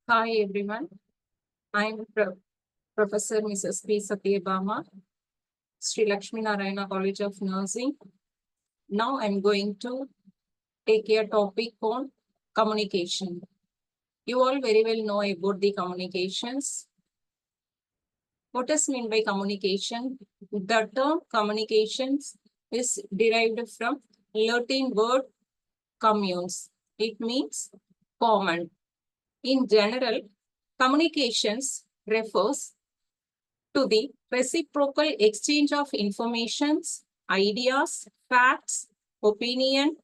Hi everyone, I'm Professor Mrs. P. Satyabama, Sri Lakshmi Narayana College of Nursing. Now I'm going to take a topic on communication. You all very well know about the communications. What is meant by communication? The term communications is derived from Latin word communes. It means common. In general, communications refers to the reciprocal exchange of informations, ideas, facts, opinion,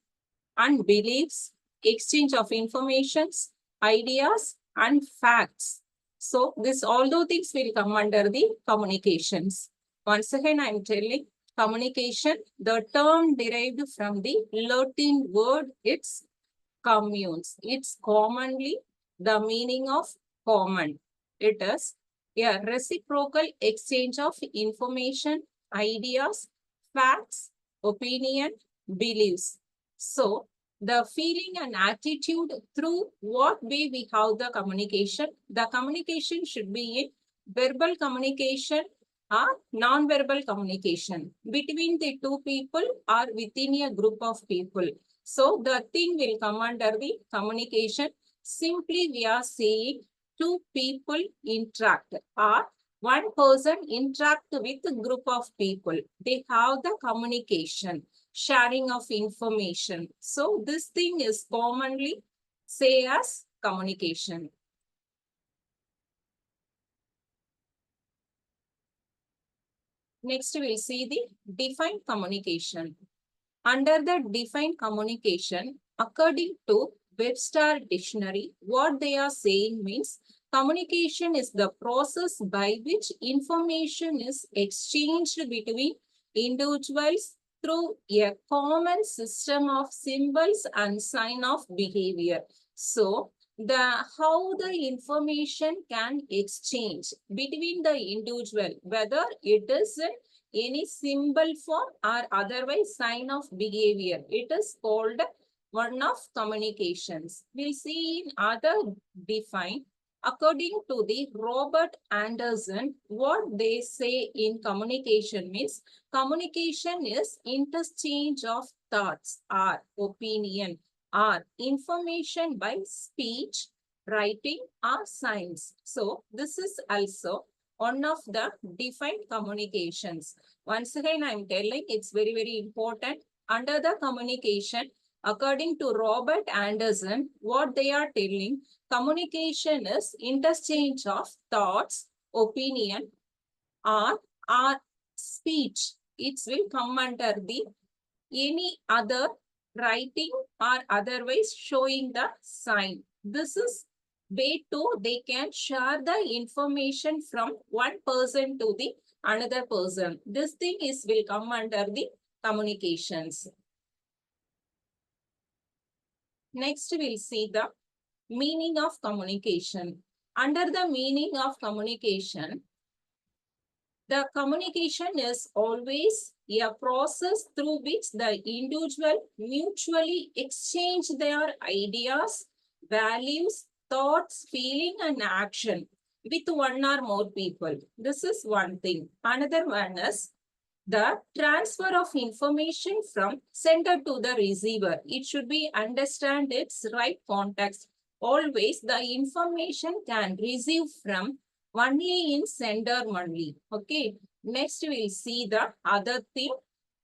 and beliefs, exchange of informations, ideas, and facts. So, this all those things will come under the communications. Once again, I am telling communication, the term derived from the Latin word, it's communes. It's commonly the meaning of common. It is a reciprocal exchange of information, ideas, facts, opinion, beliefs. So, the feeling and attitude through what way we have the communication should be in verbal communication or non-verbal communication between the two people or within a group of people. So the thing will come under the communication. Simply we are saying two people interact or one person interact with a group of people. They have the communication, sharing of information. So this thing is commonly say as communication. Next, we'll see the defined communication. Under the defined communication, according to Webster Dictionary, what they are saying means communication is the process by which information is exchanged between individuals through a common system of symbols and sign of behavior. So, how the information can exchange between the individual, whether it is in any symbol form or otherwise sign of behavior. It is called one of communications. We'll see in other define. According to the Robert Anderson, what they say in communication means communication is interchange of thoughts or opinion or information by speech, writing or signs. So this is also one of the defined communications. Once again, I'm telling it's very, very important. Under the communication, according to Robert Anderson, what they are telling, communication is interchange of thoughts, opinion, or speech. It will come under the any other writing or otherwise showing the sign. This is way to they can share the information from one person to the another person. This thing is will come under the communications. Next, we'll see the meaning of communication. Under the meaning of communication, the communication is always a process through which the individual mutually exchange their ideas, values, thoughts, feeling, and action with one or more people. This is one thing. Another one is the transfer of information from sender to the receiver. It should be understand its right context. Always the information can receive from only in sender only. Okay. Next we'll see the other thing.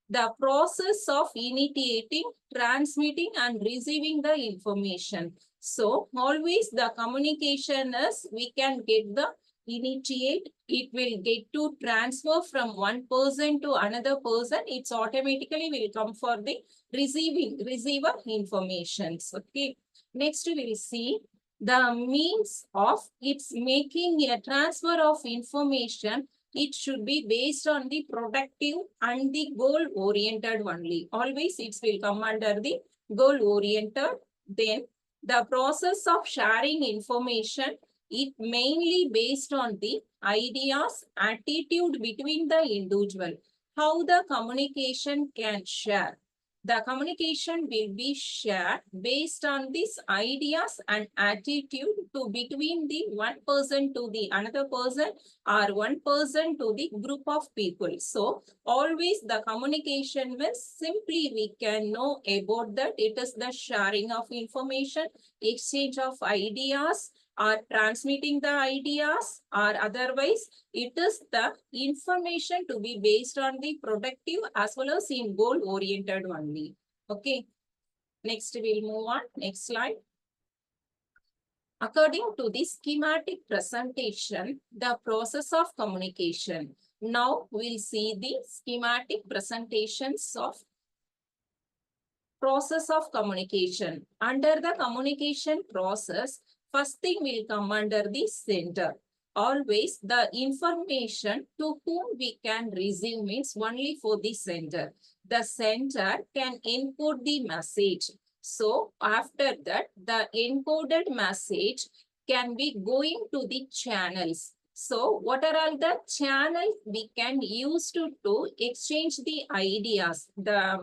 The process of initiating, transmitting and receiving the information. So always the communication is we can get the initiate, it will get to transfer from one person to another person. It's automatically will come for the receiver informations. Okay. Next we will see the means of it's making a transfer of information. It should be based on the productive and the goal oriented only. Always it will come under the goal oriented. Then the process of sharing information, it mainly based on the ideas, attitude between the individual, how the communication can share. The communication will be shared based on these ideas and attitude to between the one person to the another person or one person to the group of people. So always the communication will simply we can know about that it is the sharing of information, exchange of ideas, or transmitting the ideas, or otherwise it is the information to be based on the productive as well as in goal oriented only. Okay. Next we'll move on. Next slide. According to the schematic presentation, the process of communication. Now we'll see the schematic presentations of process of communication. Under the communication process, first thing will come under the center. Always the information to whom we can receive means only for the center. The center can encode the message. So after that, the encoded message can be going to the channels. So what are all the channels we can use to exchange the ideas? The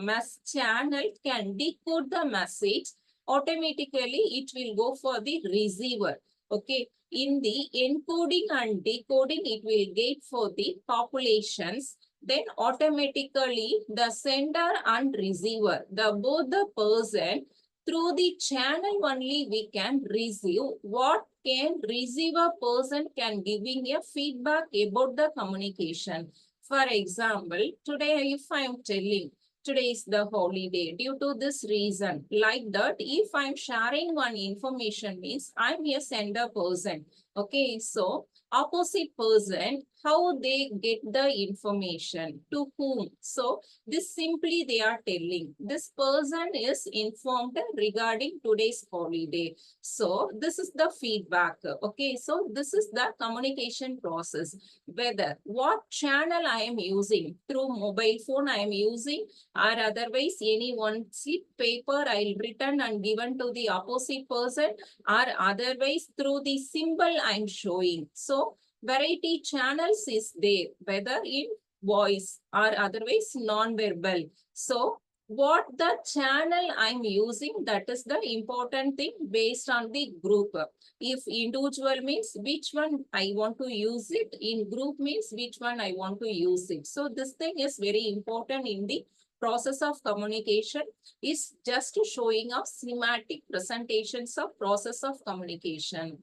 channel can decode the message. Automatically, it will go for the receiver. Okay. In the encoding and decoding, it will get for the populations. Then automatically the sender and receiver, both the person through the channel only we can receive what can receiver person can giving a feedback about the communication. For example, today if I am telling today is the holiday due to this reason, like that if I am sharing one information means I am a sender person. Okay, so opposite person, how they get the information, to whom. So this simply they are telling this person is informed regarding today's holiday. So this is the feedback. Okay, so this is the communication process. Whether what channel I am using, through mobile phone I am using, or otherwise any one slip paper I'll written and given to the opposite person, or otherwise through the symbol I'm showing. So variety channels is there, whether in voice or otherwise non-verbal. So what the channel I'm using, that is the important thing based on the group. If individual means which one I want to use it, in group means which one I want to use it. So this thing is very important in the process of communication, is just showing of schematic presentations of process of communication.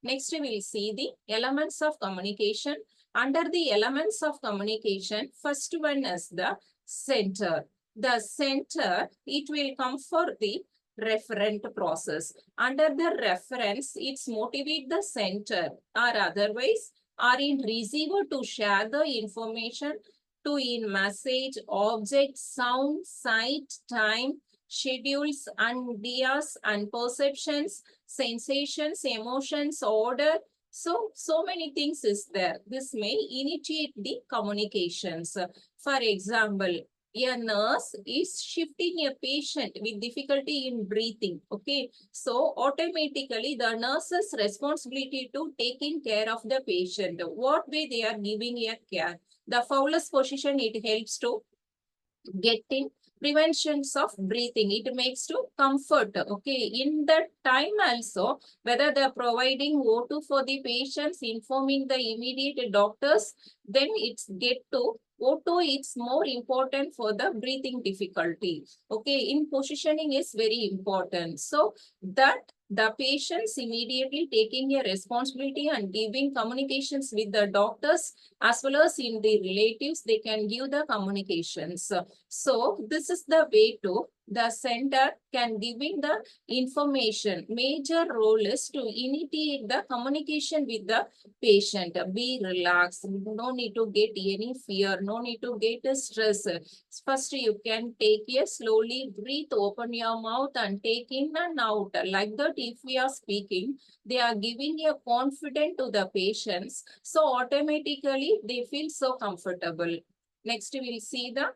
Next, we will see the elements of communication. Under the elements of communication, first one is the center. The center, it will come for the referent process. Under the reference, it's motivate the center or otherwise or in receiver to share the information to in message, object, sound, sight, time, schedules, ideas and perceptions, sensations, emotions, order. So many things is there. This may initiate the communications. For example, a nurse is shifting a patient with difficulty in breathing. Okay, so automatically the nurse's responsibility to taking care of the patient. What way they are giving a care? The foulest position it helps to getting preventions of breathing, it makes to comfort. Okay, in that time also whether they're providing O2 for the patients, informing the immediate doctors, then it's get to O2, it's more important for the breathing difficulty. Okay, in positioning is very important, so that the patients immediately taking a responsibility and giving communications with the doctors as well as in the relatives, they can give the communications. So this is the way to the center can giving the information. Major role is to initiate the communication with the patient. Be relaxed. No need to get any fear. No need to get stress. First, you can take a slowly breathe, open your mouth and take in and out. Like that, if we are speaking, they are giving a confidence to the patients. So automatically they feel so comfortable. Next, we will see the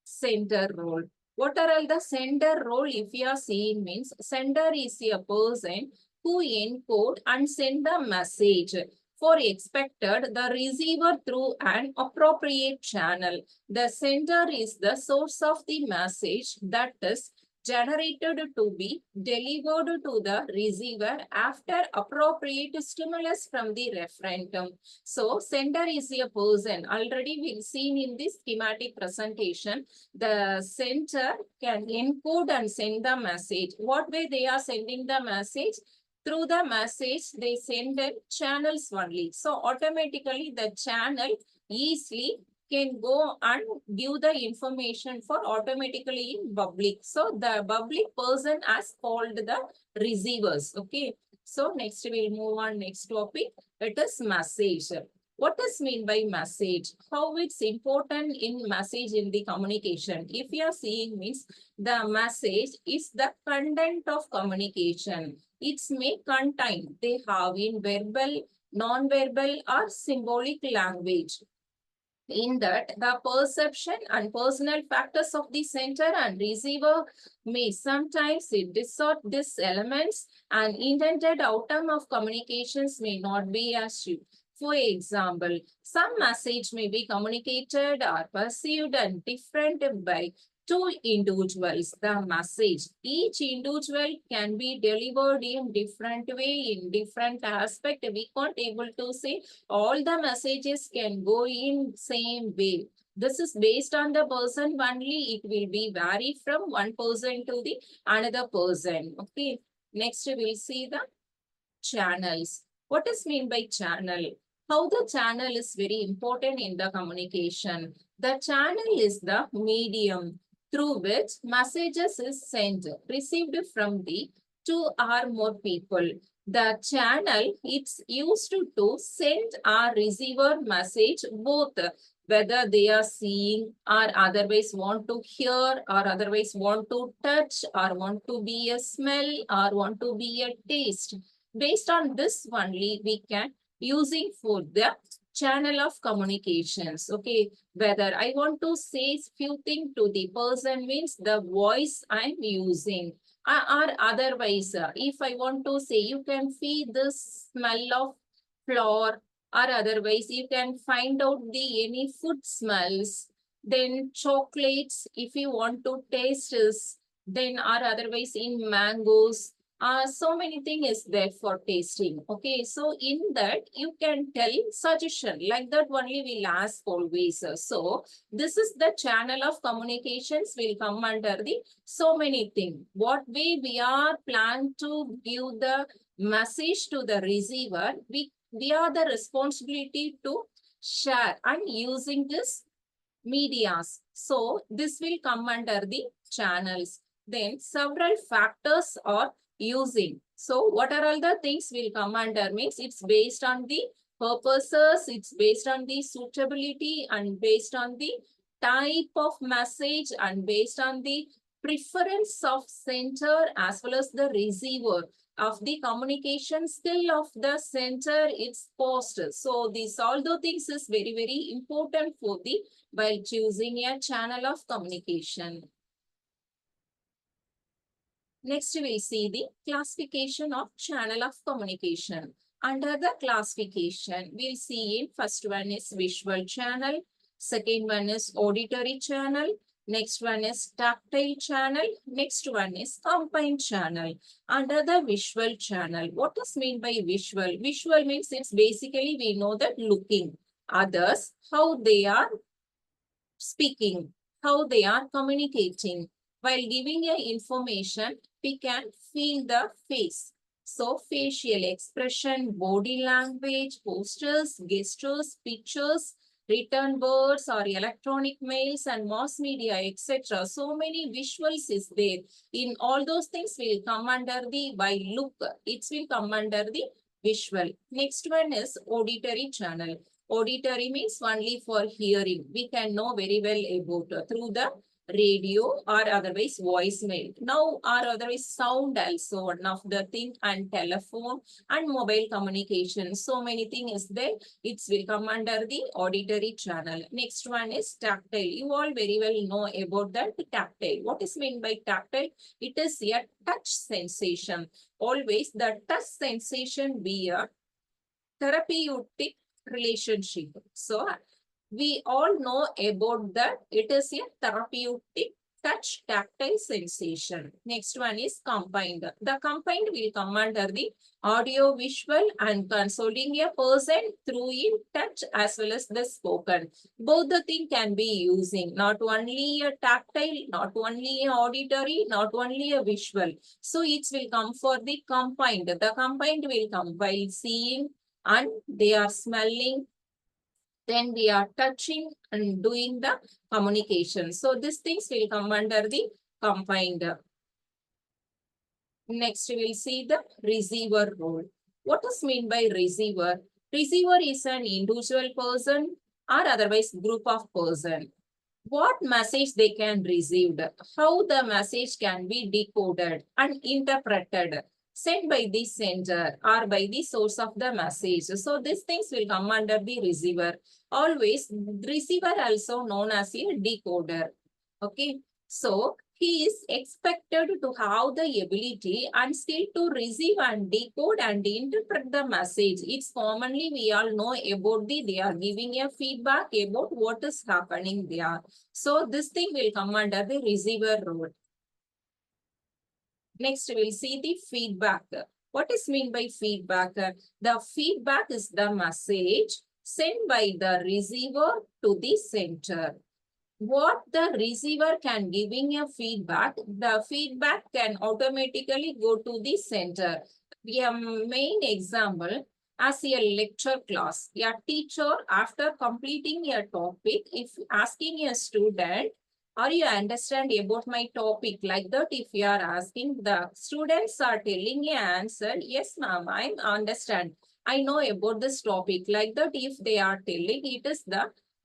center role. What are all the sender role? If you are seeing means, sender is a person who encode and send the message. For expected, the receiver through an appropriate channel. The sender is the source of the message that is generated to be delivered to the receiver after appropriate stimulus from the referendum. So sender is a person. Already we've seen in this schematic presentation, the sender can encode and send the message. What way they are sending the message? Through the message, they send in channels only. So automatically the channel easily can go and give the information for automatically in public. So the public person has called the receivers. Okay. So next we'll move on next topic. It is message. What does mean by message? How it's important in message in the communication? If you are seeing means the message is the content of communication. It's may contain, they have in verbal, non-verbal or symbolic language. In that, the perception and personal factors of the sender and receiver may sometimes distort these elements, and intended outcome of communications may not be achieved. For example, some message may be communicated or perceived and different by two individuals. The message, each individual can be delivered in different way, in different aspect. We can't able to say all the messages can go in same way. This is based on the person only. It will be vary from one person to the another person. Okay. Next, we'll see the channels. What is mean by channel? How the channel is very important in the communication. The channel is the medium through which messages is sent, received from the two or more people. The channel, it's used to send or receive a message, both whether they are seeing or otherwise want to hear or otherwise want to touch or want to be a smell or want to be a taste. Based on this only, we can using for the channel of communications. Okay, whether I want to say few things to the person means the voice I'm using. Or otherwise, if I want to say, you can feel the smell of flour, or otherwise you can find out the any food smells, then chocolates if you want to taste is, then or otherwise in mangoes. So many things is there for tasting. Okay, so in that you can tell suggestion like that only we'll ask always. So this is the channel of communications will come under the so many things. What way we are plan to give the message to the receiver, we are the responsibility to share and using this medias. So this will come under the channels. Then several factors are using. So what are all the things will come under means it's based on the purposes, it's based on the suitability and based on the type of message and based on the preference of sender as well as the receiver of the communication skill of the center, its post. So these all the things is very, very important for the while choosing a channel of communication. Next, we'll see the classification of channel of communication. Under the classification, we'll see in first one is visual channel, second one is auditory channel, next one is tactile channel, next one is combined channel. Under the visual channel, what does mean by visual? Visual means it's basically we know that looking. Others, how they are speaking, how they are communicating. While giving a information, we can feel the face. So facial expression, body language, postures, gestures, pictures, written words or electronic mails and mass media, etc. So many visuals is there. In all those things will come under the by look. It will come under the visual. Next one is auditory channel. Auditory means only for hearing. We can know very well about through the radio or otherwise voicemail. Now or otherwise sound also one of the thing, and telephone and mobile communication. So many things is there. It will come under the auditory channel. Next one is tactile. You all very well know about that tactile. What is meant by tactile? It is a touch sensation. Always the touch sensation be a therapeutic relationship. So we all know about that. It is a therapeutic touch tactile sensation. Next one is combined. The combined will come under the audio visual and consoling a person through in touch as well as the spoken. Both the thing can be using not only a tactile, not only a auditory, not only a visual. So it will come for the combined. The combined will come while seeing and they are smelling, then we are touching and doing the communication. So these things will come under the combined. Next, we will see the receiver role. What is meant by receiver? Receiver is an individual person or otherwise group of person. What message they can receive, how the message can be decoded and interpreted, sent by the sender or by the source of the message. So these things will come under the receiver. Always receiver also known as a decoder. Okay, so he is expected to have the ability and still to receive and decode and interpret the message. It's commonly we all know about they are giving a feedback about what is happening there. So this thing will come under the receiver role. Next, we'll see the feedback. What is meant by feedback? The feedback is the message sent by the receiver to the center. What the receiver can giving a feedback, the feedback can automatically go to the center. A main example, as a lecture class, a teacher after completing a topic, if asking a student, are you understand about my topic? Like that, if you are asking, the students are telling an answer, yes ma'am, I understand. I know about this topic. Like that, if they are telling,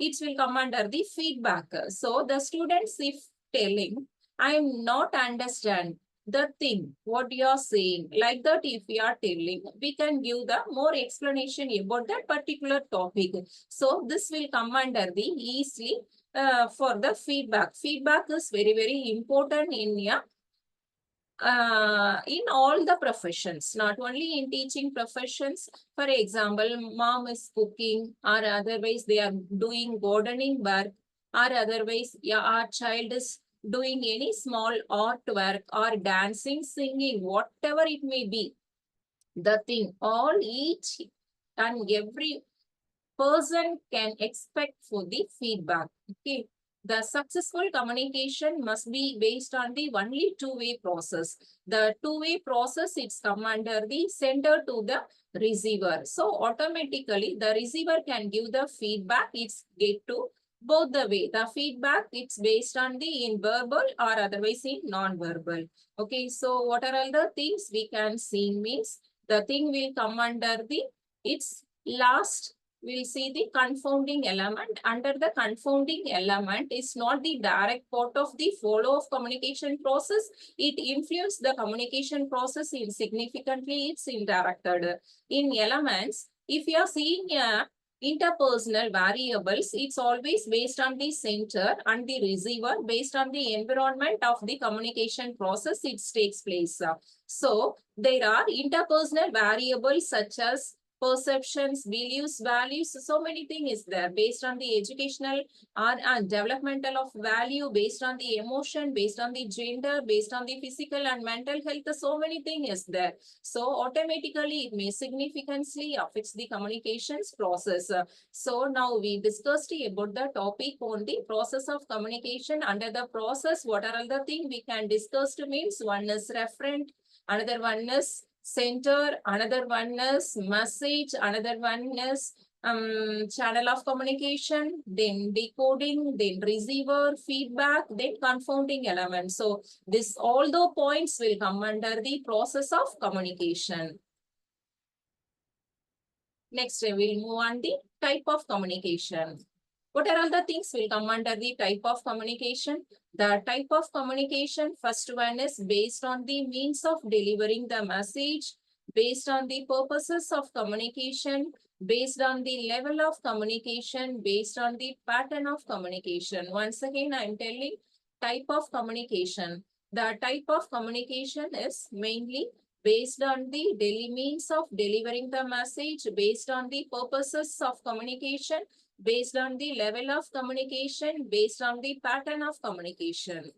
it will come under the feedback. So the students, if telling, I am not understand the thing, what you are saying, like that, if we are telling, we can give the more explanation about that particular topic. So this will come under the easily for the feedback. Feedback is very, very important in all the professions, not only in teaching professions. For example, mom is cooking or otherwise they are doing gardening work or otherwise our child is doing any small artwork or dancing, singing, whatever it may be. The thing, all each and every person can expect for the feedback. Okay. The successful communication must be based on the only two-way process. The two-way process, it's come under the center to the receiver. So automatically the receiver can give the feedback. It's get to both the way. The feedback, it's based on the in verbal or otherwise in non-verbal. Okay. So what are all the things we can see means the thing will come under the its last. We'll see the confounding element. Under the confounding element is not the direct part of the flow of communication process. It influences the communication process insignificantly. It's indirected. In elements, if you are seeing interpersonal variables, it's always based on the center and the receiver based on the environment of the communication process it takes place. So there are interpersonal variables such as perceptions, beliefs, values, so many things is there based on the educational and developmental of value, based on the emotion, based on the gender, based on the physical and mental health, so many things is there. So automatically it may significantly affects the communications process. So now we discussed about the topic on the process of communication. Under the process, what are all the things we can discuss means one is referent, another one is center, another one is message, another one is channel of communication, then decoding, then receiver, feedback, then confounding element. So this all the points will come under the process of communication. Next, we will move on the type of communication. What are all the things will come under the type of communication? The type of communication, first one is based on the means of delivering the message, based on the purposes of communication, based on the level of communication, based on the pattern of communication. Once again, I am telling type of communication. The type of communication is mainly based on the means of delivering the message, based on the purposes of communication, based on the level of communication, based on the pattern of communication.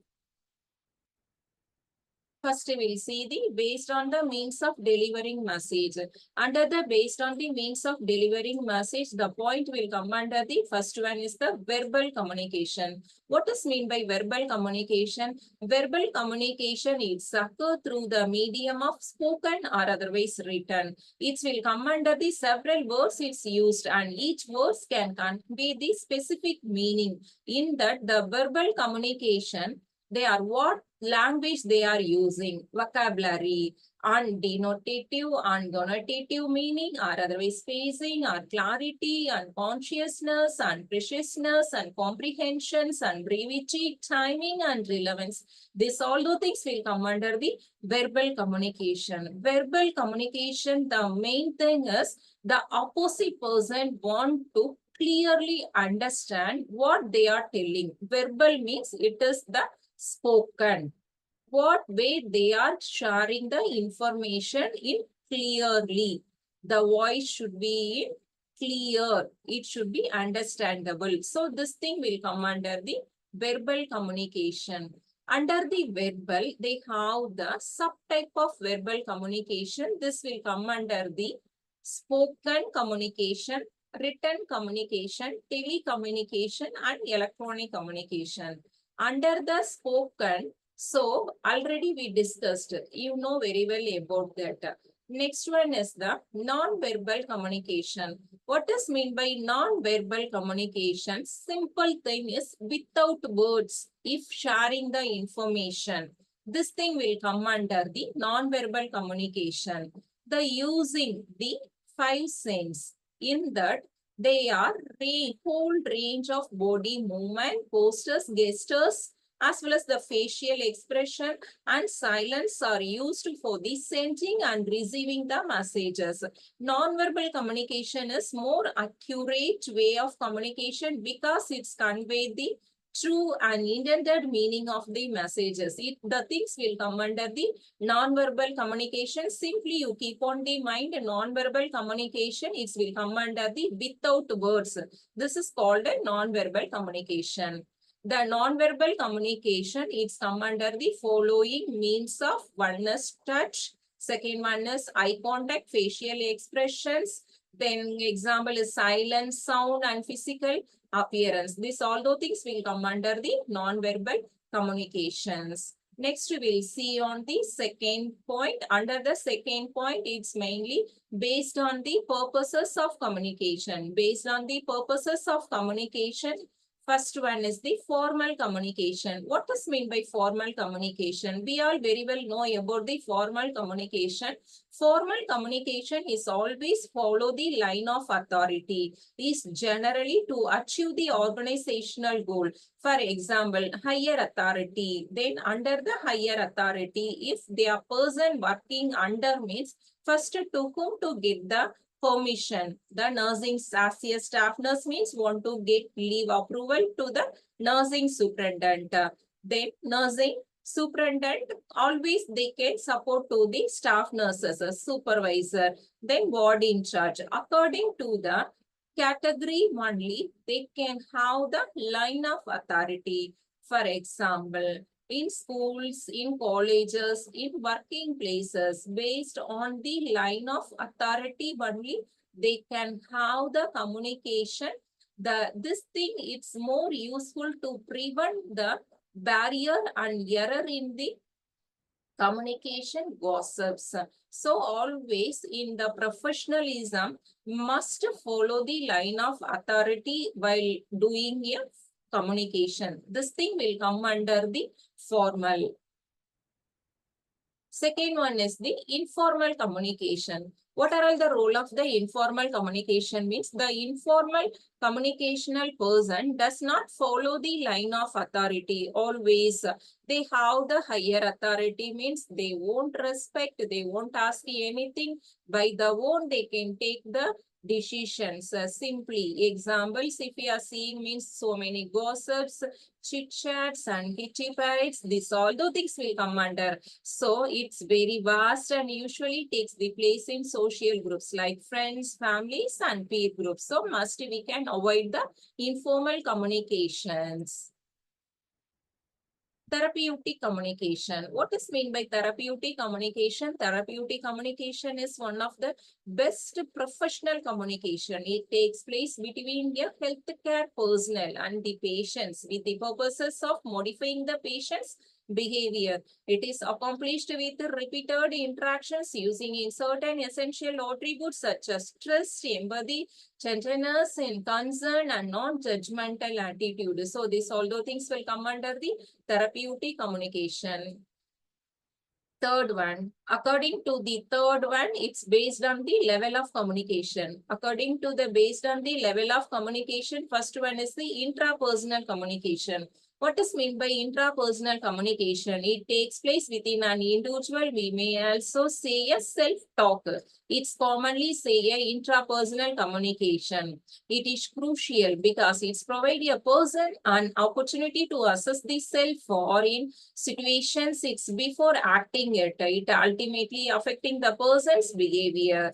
First, we will see the based on the means of delivering message. Under the based on the means of delivering message, the point will come under the first one is the verbal communication. What is mean by verbal communication? Verbal communication is occur through the medium of spoken or otherwise written. It will come under the several words it's used, and each words can convey the specific meaning. In that, the verbal communication, they are what language they are using, vocabulary, and denotative and connotative meaning, or otherwise spacing, or clarity, and consciousness, and preciousness, and comprehensions, and brevity, timing, and relevance. This all the things will come under the verbal communication. Verbal communication, the main thing is the opposite person want to clearly understand what they are telling. Verbal means it is the spoken. What way they are sharing the information in clearly. The voice should be clear. It should be understandable. So this thing will come under the verbal communication. Under the verbal, they have the subtype of verbal communication. This will come under the spoken communication, written communication, telecommunication, and electronic communication. Under the spoken, so already we discussed, you know very well about that. Next one is the non-verbal communication. What is mean by non-verbal communication? Simple thing is without words, if sharing the information. This thing will come under the non-verbal communication. The using the five sense. In that, they are whole range of body movement, postures, gestures, as well as the facial expression and silence are used for the sending and receiving the messages. Non-verbal communication is more accurate way of communication because it's convey the true and intended meaning of the messages. The things will come under the non-verbal communication. Simply you keep on the mind non-verbal communication, it will come under the without words. This is called a non-verbal communication. The non-verbal communication is come under the following means of: one is touch, second one is eye contact, facial expressions, then example is silence, sound, and physical appearance. These all those things will come under the non-verbal communications. Next, we will see on the second point. Under the second point, it's mainly based on the purposes of communication. Based on the purposes of communication, first one is the formal communication. What does mean by formal communication? We all very well know about the formal communication. Formal communication is always follow the line of authority. Is generally to achieve the organizational goal. For example, higher authority. Then under the higher authority, if they are person working under means, first to whom to get the permission. The nursing as a staff nurse means want to get leave approval to the nursing superintendent. Then nursing superintendent always they can support to the staff nurses, a supervisor, then ward in charge. According to the category only, they can have the line of authority. For example, in schools, in colleges, in working places, based on the line of authority only, they can have the communication. This thing, it's more useful to prevent the barrier and error in the communication gossips. So always in the professionalism must follow the line of authority while doing a communication. This thing will come under the formal. Second one is the informal communication. What are all the role of the informal communication? Means the informal communicational person does not follow the line of authority. Always they have the higher authority, means they won't respect, they won't ask anything. By the own they can take the decisions. Simply examples, if we are seeing means so many gossips, chit chats and kitty parrots, this all the things will come under. So it's very vast and usually takes the place in social groups like friends, families and peer groups. So must we can avoid the informal communications. Therapeutic communication. What is meant by therapeutic communication? Therapeutic communication is one of the best professional communication. It takes place between the healthcare personnel and the patients with the purposes of modifying the patient's behavior. It is accomplished with repeated interactions using certain essential attributes such as trust, empathy, gentleness, and concern, and non-judgmental attitude. So these all the things will come under the therapeutic communication. Third one, according to the third one, it's based on the level of communication. According to the based on the level of communication, first one is the intrapersonal communication. What is meant by intrapersonal communication? It takes place within an individual. We may also say a self-talk. It's commonly say a intrapersonal communication. It is crucial because it's provide a person an opportunity to assess the self or in situations it's before acting it ultimately affecting the person's behavior.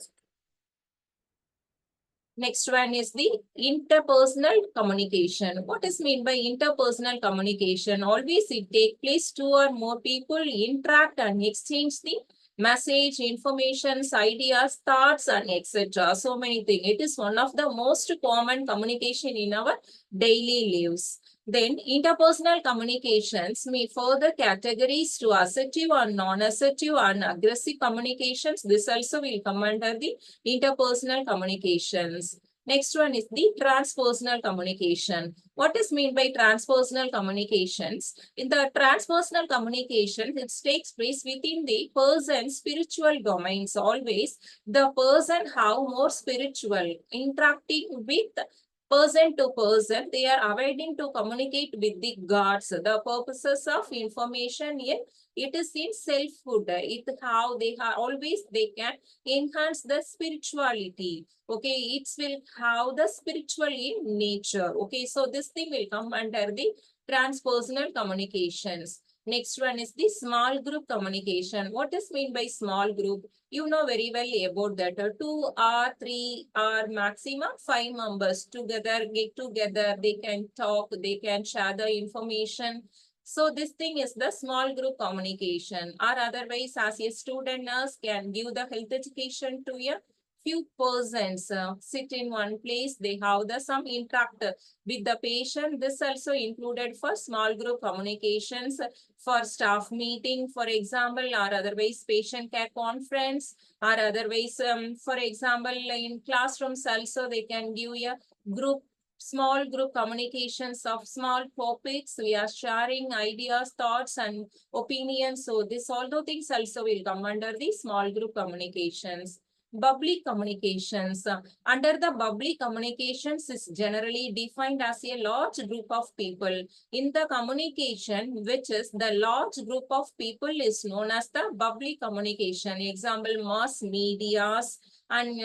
Next one is the interpersonal communication. What is meant by interpersonal communication? Always it take place two or more people interact and exchange the message, informations, ideas, thoughts, and etc. So many things. It is one of the most common communication in our daily lives. Then interpersonal communications may further categories to assertive or non-assertive and aggressive communications. This also will come under the interpersonal communications. Next one is the transpersonal communication. What is meant by transpersonal communications? In the transpersonal communication, it takes place within the person's spiritual domains. Always the person how more spiritual, interacting with person to person, they are avoiding to communicate with the gods. The purposes of information in it is in selfhood. It how they are always they can enhance the spirituality. Okay, it will have the spiritual in nature. Okay, so this thing will come under the transpersonal communications. Next one is the small group communication. What is meant by small group? You know very well about that. 2 or 3 or maximum 5 members together, get together, they can talk, they can share the information. So this thing is the small group communication, or otherwise as a student nurse can give the health education to a few persons, sit in one place, they have the some interact with the patient. This also included for small group communications, for staff meeting, for example, or otherwise patient care conference, or otherwise, for example, in classrooms also they can give a group small group communications of small topics. We are sharing ideas, thoughts, and opinions. So this all the things also will come under the small group communications. Public communications. Under the public communications is generally defined as a large group of people. In the communication, which is the large group of people is known as the public communication. Example, mass medias and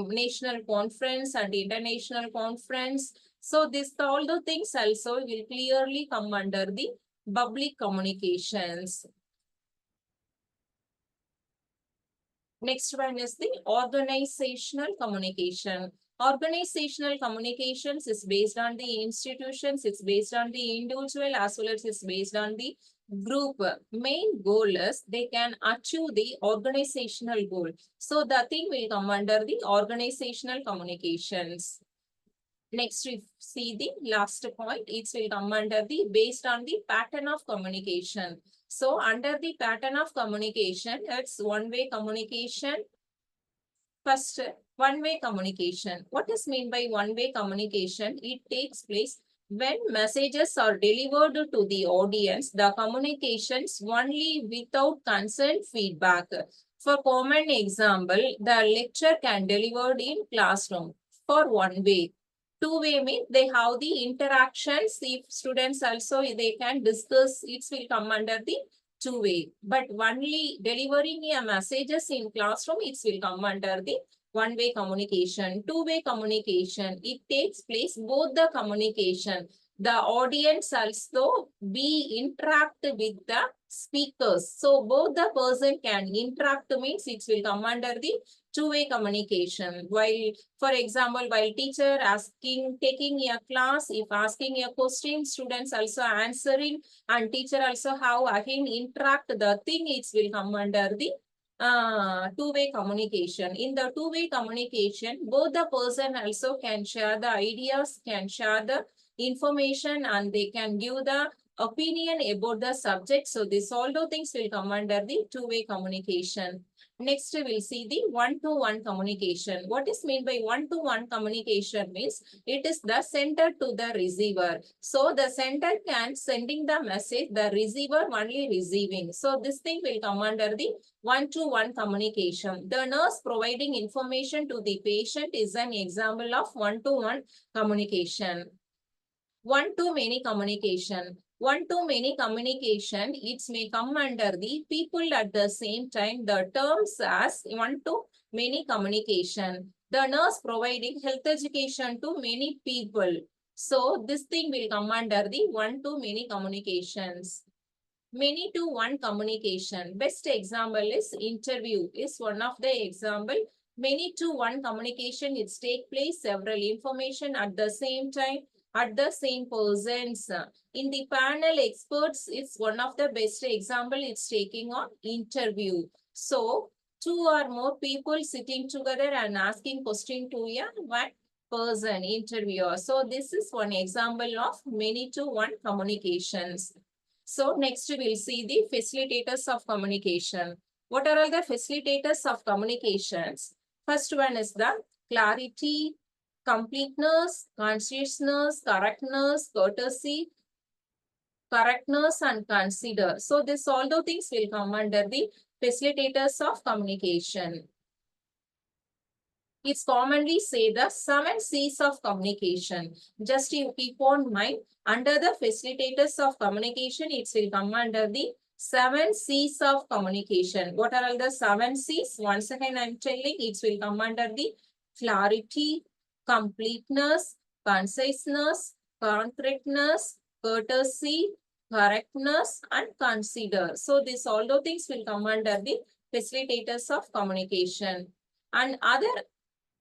national conference and international conference. So this all the things also will clearly come under the public communications. Next one is the organizational communication. Organizational communications is based on the institutions, it's based on the individual as well as it's based on the group. Main goal is they can achieve the organizational goal. So the thing will come under the organizational communications. Next, we see the last point. It will come under the based on the pattern of communication. So under the pattern of communication, it's one-way communication. First, one-way communication. What is meant by one-way communication? It takes place when messages are delivered to the audience, the communications only without consent feedback. For common example, the lecture can delivered in classroom for one way. Two-way means they have the interactions. If students also they can discuss, it will come under the two-way. But only delivering a messages in classroom, it will come under the one-way communication. Two-way communication, it takes place both the communication. The audience also be interact with the speakers. So both the person can interact means it will come under the two-way communication. While, for example, while teacher taking a class, if asking a question, students also answering, and teacher also how again interact the thing, it will come under the two-way communication. In the two-way communication, both the person also can share the ideas, can share the information, and they can give the opinion about the subject. So this all the things will come under the two-way communication. Next, we will see the one-to-one communication. What is meant by one-to-one communication means it is the sender to the receiver. So the sender can sending the message, the receiver only receiving. So this thing will come under the one-to-one communication. The nurse providing information to the patient is an example of one-to-one communication. One-to-many communication. One-to-many communication, it may come under the people at the same time, the terms as one-to-many communication. The nurse providing health education to many people. So this thing will come under the one-to-many communications. Many-to-one communication. Best example is interview is one of the example. Many-to-one communication, it's take place several information at the same time at the same persons. In the panel experts, it's one of the best example, it's taking on interview. So two or more people sitting together and asking question to a one person interviewer. So this is one example of many-to-one communications. So next we'll see the facilitators of communication. What are all the facilitators of communications? First one is the clarity, completeness, consciousness, correctness, courtesy, and consider. So this all the things will come under the facilitators of communication. It's commonly say the 7 C's of communication. Just you keep on mind, under the facilitators of communication, it will come under the 7 C's of communication. What are all the 7 C's? Once again, I'm telling it will come under the clarity, completeness, conciseness, concreteness, courtesy, correctness, and consider. So these all the things will come under the facilitators of communication. And other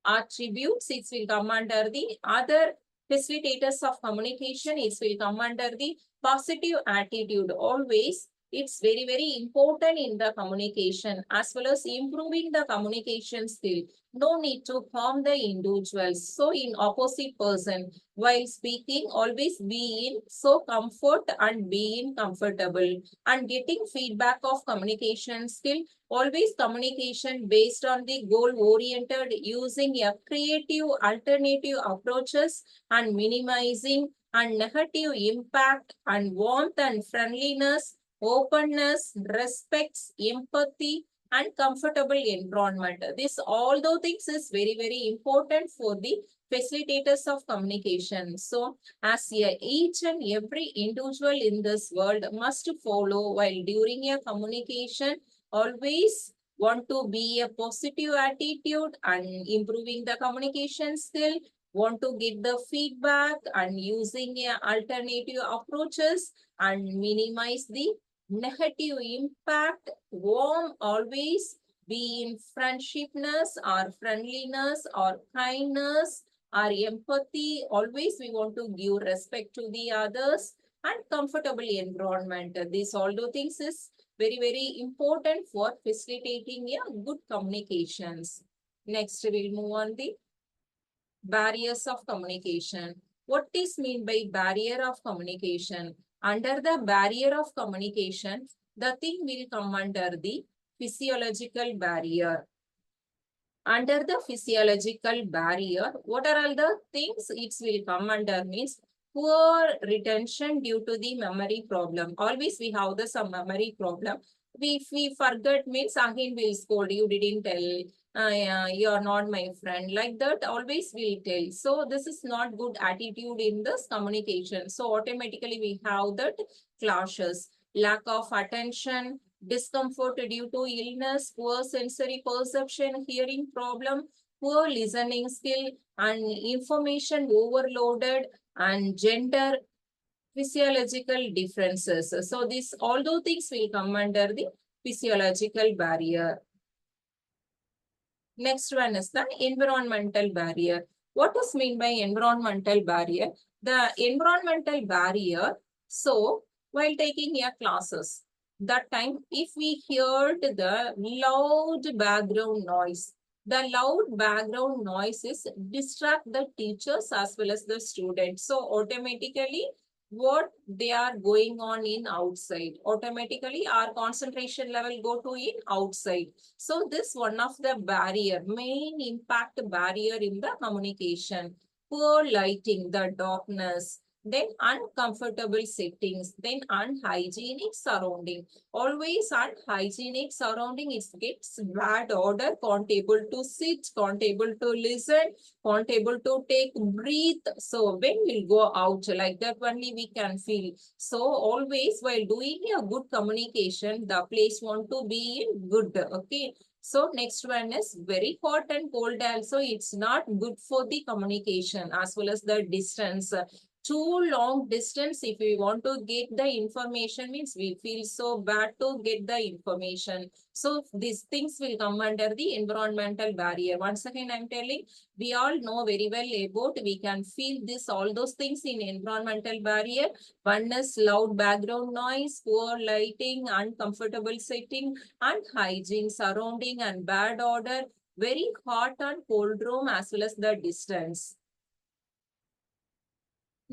attributes, it will come under the other facilitators of communication, it will come under the positive attitude. Always, it's very, very important in the communication as well as improving the communication skill. No need to harm the individuals. So in opposite person, while speaking, always be in so comfort and be in comfortable. And getting feedback of communication skill, always communication based on the goal oriented, using a creative alternative approaches and minimizing and negative impact, and warmth and friendliness, openness, respects, empathy, and comfortable environment. This all those things is very, very important for the facilitators of communication. So as each and every individual in this world must follow while during a communication, always want to be a positive attitude and improving the communication skill, want to get the feedback and using alternative approaches and minimize the negative impact, warm, always be in friendshipness or friendliness or kindness or empathy. Always we want to give respect to the others and comfortable environment. These all the things is very, very important for facilitating a good communications. Next, we'll move on the barriers of communication. What is mean by barrier of communication? Under the barrier of communication, the thing will come under the physiological barrier. Under the physiological barrier, what are all the things it will come under means poor retention due to the memory problem. Always we have the some memory problem. If we forget means again we'll scold, you didn't tell, you're not my friend, like that always we'll tell. So this is not good attitude in this communication. So automatically we have that clashes. lack of attention, discomfort due to illness, poor sensory perception, hearing problem, poor listening skill, and information overloaded, and gender physiological differences. So these all those things will come under the physiological barrier. Next one is the environmental barrier. What is mean by environmental barrier? The environmental barrier, so while taking your classes, that time if we heard the loud background noise, the loud background noises distract the teachers as well as the students. So automatically what they are going on in outside, automatically our concentration level go to in outside. So this one of the barrier, main impact barrier in the communication. Poor lighting, the darkness, then uncomfortable settings, then unhygienic surrounding. Always unhygienic surrounding, it gets bad order, can't able to sit, can't able to listen, can't able to take breathe. So when we'll go out like that only we can feel. So always while doing a good communication, the place want to be in good. Okay. So next one is very hot and cold also. It's not good for the communication as well as the distance. Too long distance, if we want to get the information, means we feel so bad to get the information. So these things will come under the environmental barrier. Once again, I'm telling, we all know very well about, we can feel this, all those things in environmental barrier. One is loud background noise, poor lighting, uncomfortable setting, unhygiene surrounding, and bad order, very hot and cold room, as well as the distance.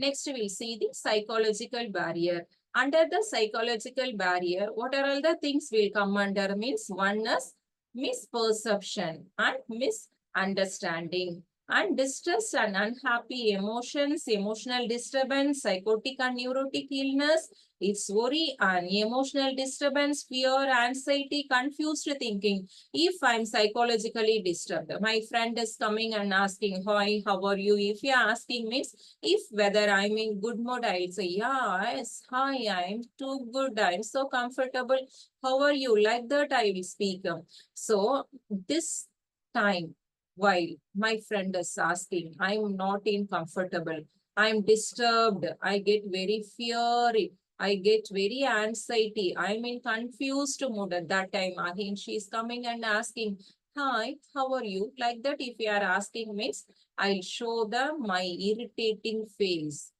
Next, we'll see the psychological barrier. Under the psychological barrier, what are all the things will come under? Means one is misperception and misunderstanding, and distress and unhappy emotions, emotional disturbance, psychotic and neurotic illness, it's worry and emotional disturbance, fear, anxiety, confused thinking. If I'm psychologically disturbed, my friend is coming and asking, hi, how are you? If you're asking me, if whether I'm in good mood, I'll say, yeah, yes, hi, I'm too good. I'm so comfortable. How are you? Like that I will speak. So this time, while my friend is asking, I'm not in comfortable, I'm disturbed, I get very feary, I get very anxiety, I'm in confused mood at that time. Again, she's coming and asking, hi, how are you? Like that, if you are asking me, I'll show them my irritating face,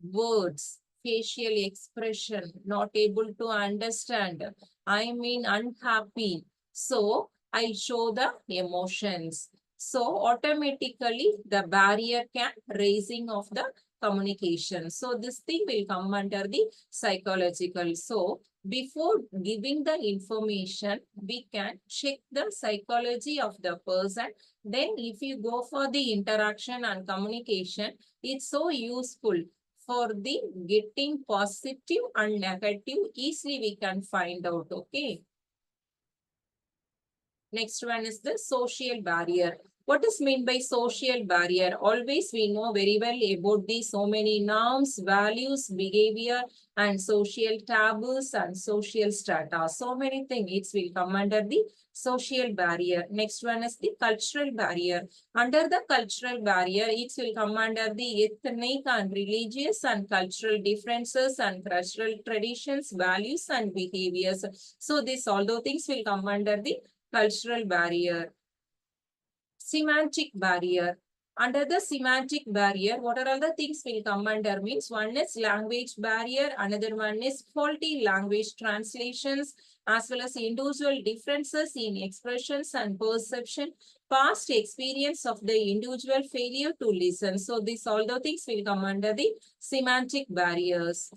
words, facial expression, not able to understand. I mean unhappy. So I'll show the emotions. So automatically the barrier can raising of the communication. So this thing will come under the psychological. So before giving the information, we can check the psychology of the person. Then if you go for the interaction and communication, it's so useful for the getting positive and negative. Easily we can find out. Okay. Next one is the social barrier. What is meant by social barrier? Always we know very well about the so many norms, values, behavior, and social taboos and social strata. So many things it will come under the social barrier. Next one is the cultural barrier. Under the cultural barrier, it will come under the ethnic and religious and cultural differences and cultural traditions, values, and behaviors. So this all those things will come under the cultural barrier. Semantic barrier. Under the semantic barrier, what are all the things will come under? Means one is language barrier, another one is faulty language translations, as well as individual differences in expressions and perception, past experience of the individual failure to listen. So these all the things will come under the semantic barriers.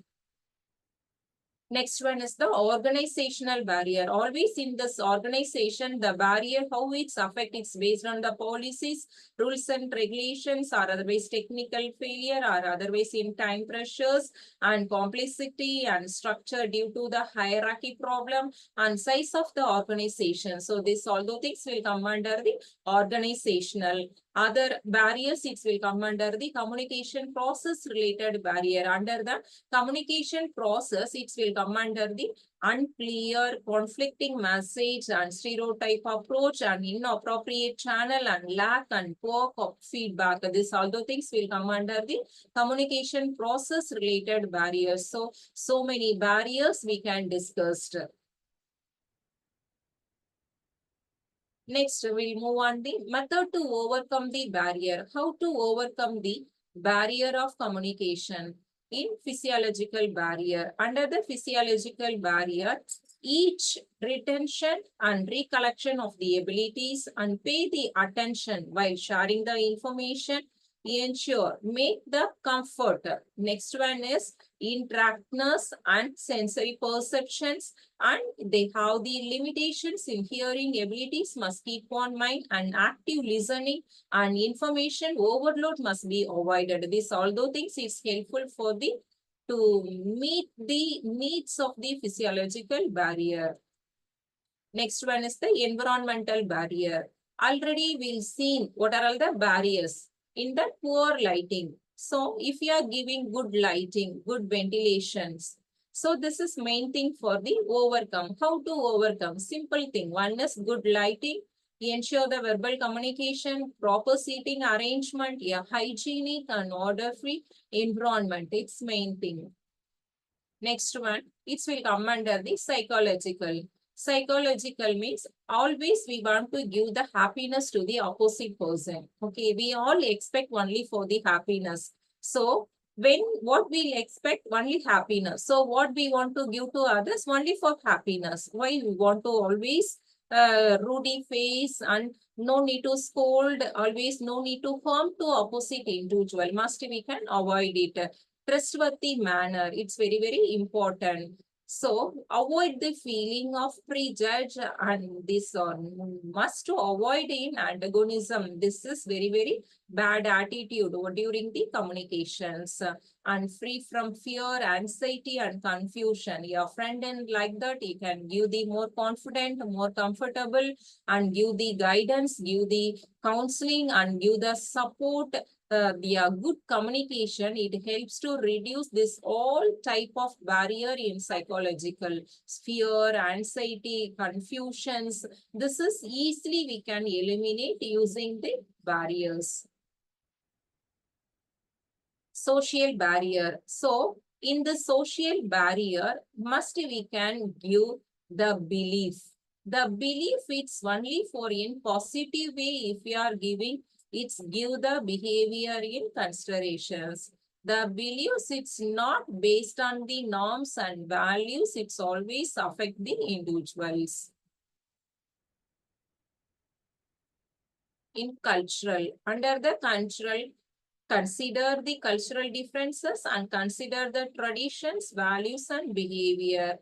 Next one is the organizational barrier. Always in this organization, the barrier, how it's affect, it's based on the policies, rules and regulations, or otherwise technical failure, or otherwise in time pressures and complexity and structure due to the hierarchy problem and size of the organization. So this all those things will come under the organizational. Other barriers, it will come under the communication process related barrier. Under the communication process, it will come under the unclear, conflicting message and stereotype approach and inappropriate channel and lack and poor feedback. This all the things will come under the communication process related barriers. So many barriers we can discuss. Next, we'll move on the method to overcome the barrier. How to overcome the barrier of communication in physiological barrier. Under the physiological barrier, each retention and recollection of the abilities and pay the attention while sharing the information, ensure, make the comfort. Next one is interactness and sensory perceptions, and they have the limitations in hearing abilities must keep on mind, and active listening and information overload must be avoided. This all those things is helpful for the to meet the needs of the physiological barrier. Next one is the environmental barrier. Already we've seen what are all the barriers in the poor lighting. So if you are giving good lighting, good ventilations, so this is main thing for the overcome. How to overcome? Simple thing. One is good lighting, ensure the verbal communication, proper seating arrangement, a hygienic and order-free environment. It's main thing. Next one, it will come under the psychological. Psychological means always we want to give the happiness to the opposite person. Okay, we all expect only for the happiness. So when what we expect only happiness. So what we want to give to others only for happiness. Why we want to always ruddy face and no need to scold, always no need to harm to opposite individual. Must we can avoid it. Trustworthy manner, it's very, very important. So avoid the feeling of prejudge and this must to avoid in antagonism. This is very, very bad attitude during the communications, and free from fear, anxiety and confusion. Your friend and like that, you can give the more confident, more comfortable and give the guidance, give the counseling and give the support. The good communication, it helps to reduce this all type of barrier in psychological fear, anxiety, confusions. This is easily we can eliminate using the barriers. Social barrier. So in the social barrier, must we can give the belief. The belief it's only for in positive way. If you are giving, it's give the behavior in considerations. The beliefs, it's not based on the norms and values. It's always affect the individuals. In cultural, under the cultural, consider the cultural differences and consider the traditions, values, and behavior.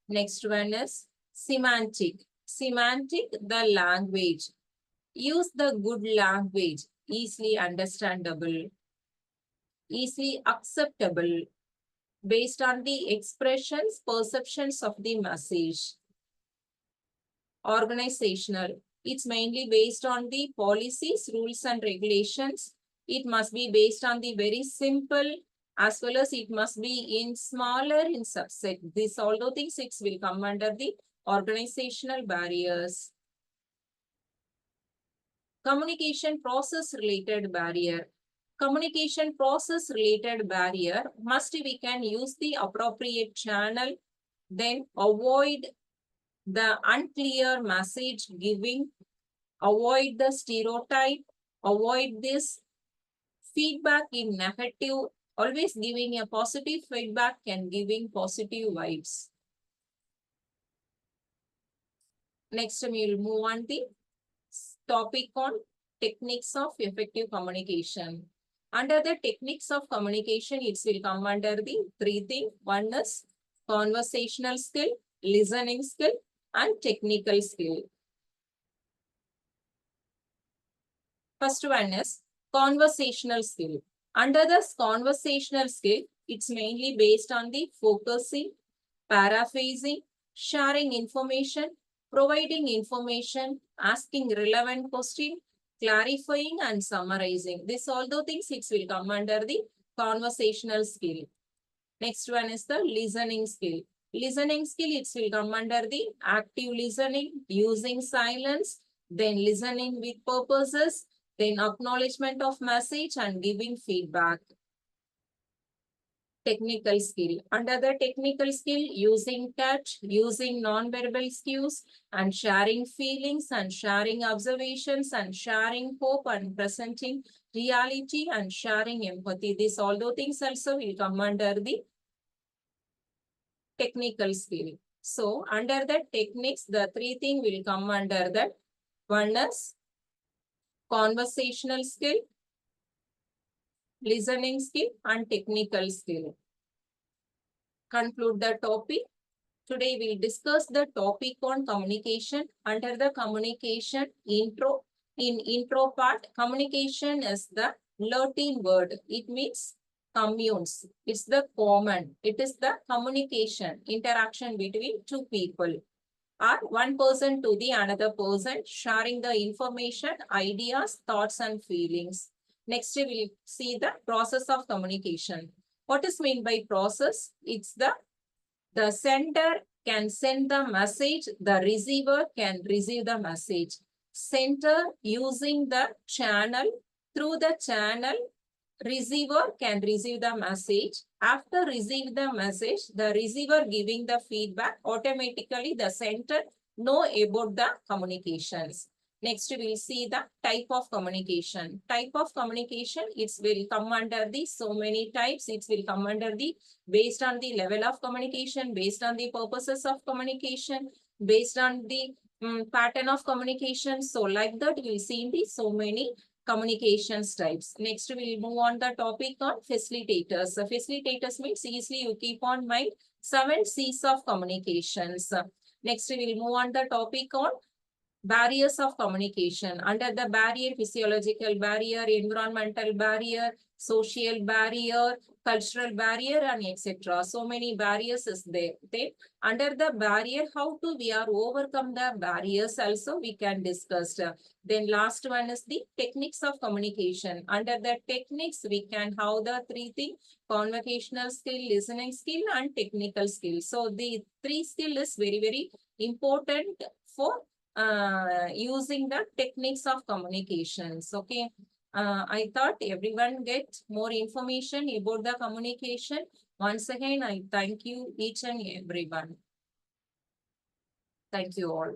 Next one is semantic. Semantic, the language. Use the good language, easily understandable, easily acceptable, based on the expressions, perceptions of the message. Organizational, it's mainly based on the policies, rules, and regulations. It must be based on the very simple, as well as it must be in smaller in subset. This all the things it will come under the organizational barriers. Communication process related barrier. Communication process related barrier must we can use the appropriate channel, then avoid the unclear message giving, avoid the stereotype, avoid this feedback in negative, always giving a positive feedback and giving positive vibes. Next, we will move on the topic on techniques of effective communication. Under the techniques of communication, it will come under the three things. One is conversational skill, listening skill, and technical skill. First one is conversational skill. Under this conversational skill, it's mainly based on the focusing, paraphrasing, sharing information, providing information, asking relevant question, clarifying and summarizing. This all the things it will come under the conversational skill. Next one is the listening skill. Listening skill, it will come under the active listening, using silence, then listening with purposes, then acknowledgement of message and giving feedback. Technical skill. Under the technical skill, using touch, using non-verbal cues, and sharing feelings and sharing observations and sharing hope and presenting reality and sharing empathy. These all those things also will come under the technical skill. So under the techniques, the three things will come under that. One is conversational skill, listening skill, and technical skill. Conclude the topic. Today we'll discuss the topic on communication. Under the communication intro, in intro part, communication is the Latin word. It means communes. It's the common. It is the communication, interaction between two people or one person to the another person, sharing the information, ideas, thoughts, and feelings. Next, we will see the process of communication. What is meant by process? It's the sender can send the message, the receiver can receive the message. Sender using the channel, through the channel, receiver can receive the message. After receiving the message, the receiver giving the feedback, automatically the sender know about the communications. Next, we will see the type of communication. Type of communication, it will come under the so many types. It will come under the based on the level of communication, based on the purposes of communication, based on the pattern of communication. So like that, we will see in the so many communications types. Next, we'll move on the topic on facilitators. So facilitators means easily you keep on mind 7 C's of communications. Next, we'll move on the topic on barriers of communication. Under the barrier, physiological barrier, environmental barrier, social barrier, cultural barrier, and etc. So many barriers is there. Under the barrier, how to we are overcome the barriers also we can discuss. Then last one is the techniques of communication. Under the techniques, we can have the 3 things: conversational skill, listening skill, and technical skill. So the 3 skill is very, very important for using the techniques of communications. Okay. I thought everyone get more information about the communication. Once again, I thank you each and everyone. Thank you all.